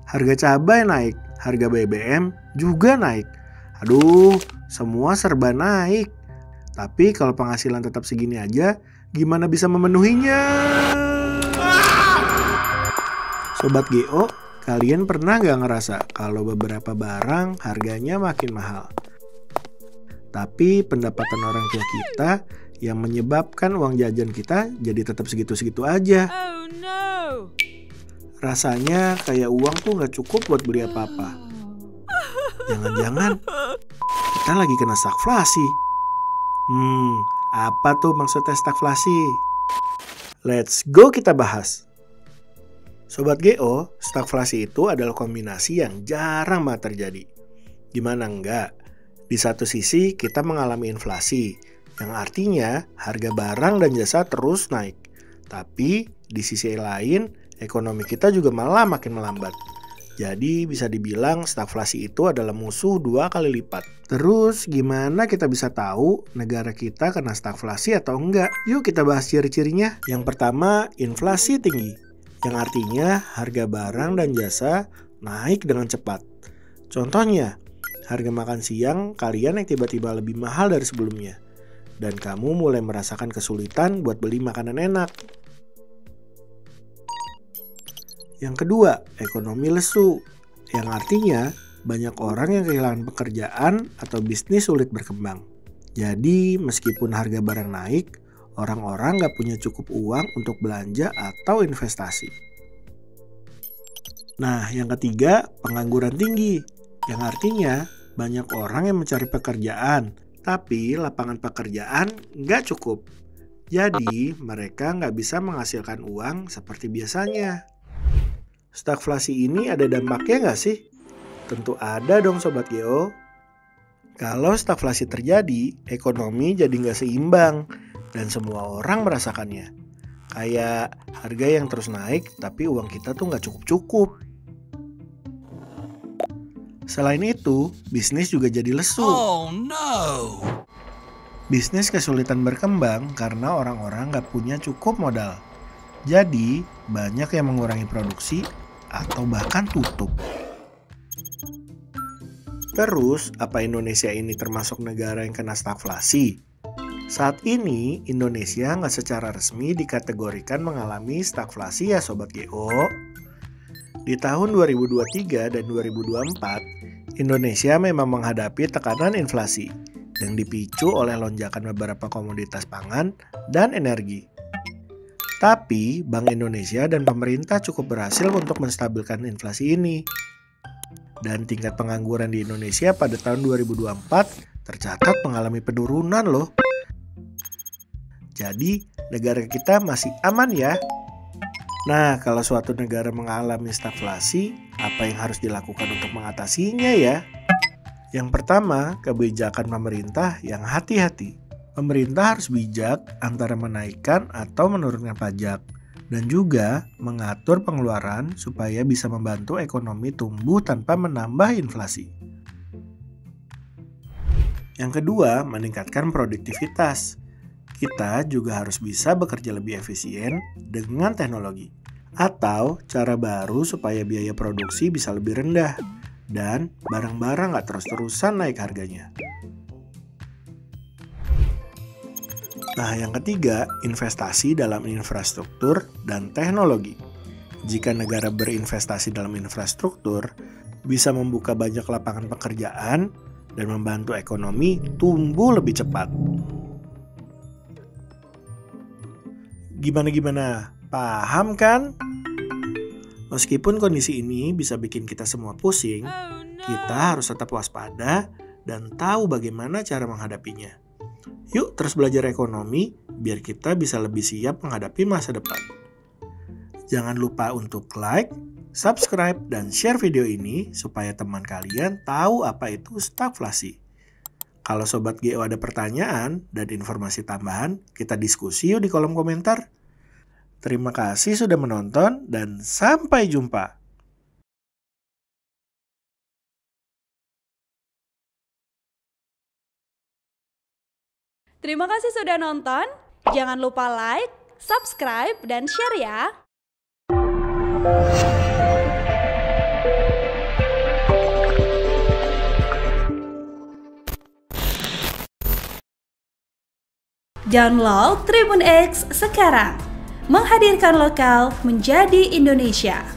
Harga cabai naik, harga BBM juga naik. Aduh, semua serba naik. Tapi kalau penghasilan tetap segini aja, gimana bisa memenuhinya? Sobat GO, kalian pernah gak ngerasa kalau beberapa barang harganya makin mahal? Tapi pendapatan orang tua kita yang menyebabkan uang jajan kita jadi tetap segitu-segitu aja. Oh no. Rasanya kayak uang tuh gak cukup buat beli apa-apa. Jangan-jangan kita lagi kena stagflasi. Apa tuh maksudnya stagflasi? Let's go kita bahas. Sobat GO, stagflasi itu adalah kombinasi yang jarang banget terjadi. Gimana enggak? Di satu sisi kita mengalami inflasi, yang artinya harga barang dan jasa terus naik. Tapi di sisi lain, ekonomi kita juga malah makin melambat. Jadi bisa dibilang stagflasi itu adalah musuh 2 kali lipat. Terus gimana kita bisa tahu negara kita kena stagflasi atau enggak? Yuk kita bahas ciri-cirinya. Yang pertama, inflasi tinggi. Yang artinya harga barang dan jasa naik dengan cepat. Contohnya, harga makan siang kalian yang tiba-tiba lebih mahal dari sebelumnya. Dan kamu mulai merasakan kesulitan buat beli makanan enak. Yang kedua, ekonomi lesu. Yang artinya banyak orang yang kehilangan pekerjaan atau bisnis sulit berkembang. Jadi meskipun harga barang naik, orang-orang gak punya cukup uang untuk belanja atau investasi. Nah, yang ketiga, pengangguran tinggi. Yang artinya banyak orang yang mencari pekerjaan, tapi lapangan pekerjaan gak cukup. Jadi mereka gak bisa menghasilkan uang seperti biasanya. Stagflasi ini ada dampaknya gak sih? Tentu ada dong Sobat GO. Kalau stagflasi terjadi, ekonomi jadi gak seimbang dan semua orang merasakannya. Kayak harga yang terus naik tapi uang kita tuh gak cukup-cukup. Selain itu, bisnis juga jadi lesu. Oh no. Bisnis kesulitan berkembang karena orang-orang gak punya cukup modal. Jadi, banyak yang mengurangi produksi atau bahkan tutup. Terus, apa Indonesia ini termasuk negara yang kena stagflasi? Saat ini, Indonesia nggak secara resmi dikategorikan mengalami stagflasi ya Sobat GO. Di tahun 2023 dan 2024, Indonesia memang menghadapi tekanan inflasi yang dipicu oleh lonjakan beberapa komoditas pangan dan energi. Tapi, Bank Indonesia dan pemerintah cukup berhasil untuk menstabilkan inflasi ini. Dan tingkat pengangguran di Indonesia pada tahun 2024 tercatat mengalami penurunan loh. Jadi, negara kita masih aman ya. Nah, kalau suatu negara mengalami stagflasi, apa yang harus dilakukan untuk mengatasinya ya? Yang pertama, kebijakan pemerintah yang hati-hati. Pemerintah harus bijak antara menaikkan atau menurunkan pajak dan juga mengatur pengeluaran supaya bisa membantu ekonomi tumbuh tanpa menambah inflasi. Yang kedua, meningkatkan produktivitas. Kita juga harus bisa bekerja lebih efisien dengan teknologi atau cara baru supaya biaya produksi bisa lebih rendah dan barang-barang gak terus-terusan naik harganya. Nah, yang ketiga, investasi dalam infrastruktur dan teknologi. Jika negara berinvestasi dalam infrastruktur, bisa membuka banyak lapangan pekerjaan dan membantu ekonomi tumbuh lebih cepat. Gimana? Paham kan? Meskipun kondisi ini bisa bikin kita semua pusing, kita harus tetap waspada dan tahu bagaimana cara menghadapinya. Yuk terus belajar ekonomi biar kita bisa lebih siap menghadapi masa depan. Jangan lupa untuk like, subscribe, dan share video ini supaya teman kalian tahu apa itu stagflasi. Kalau Sobat GO ada pertanyaan dan informasi tambahan, kita diskusi yuk di kolom komentar. Terima kasih sudah menonton dan sampai jumpa. Terima kasih sudah nonton. Jangan lupa like, subscribe, dan share ya. Download Tribun X sekarang. Menghadirkan lokal menjadi Indonesia.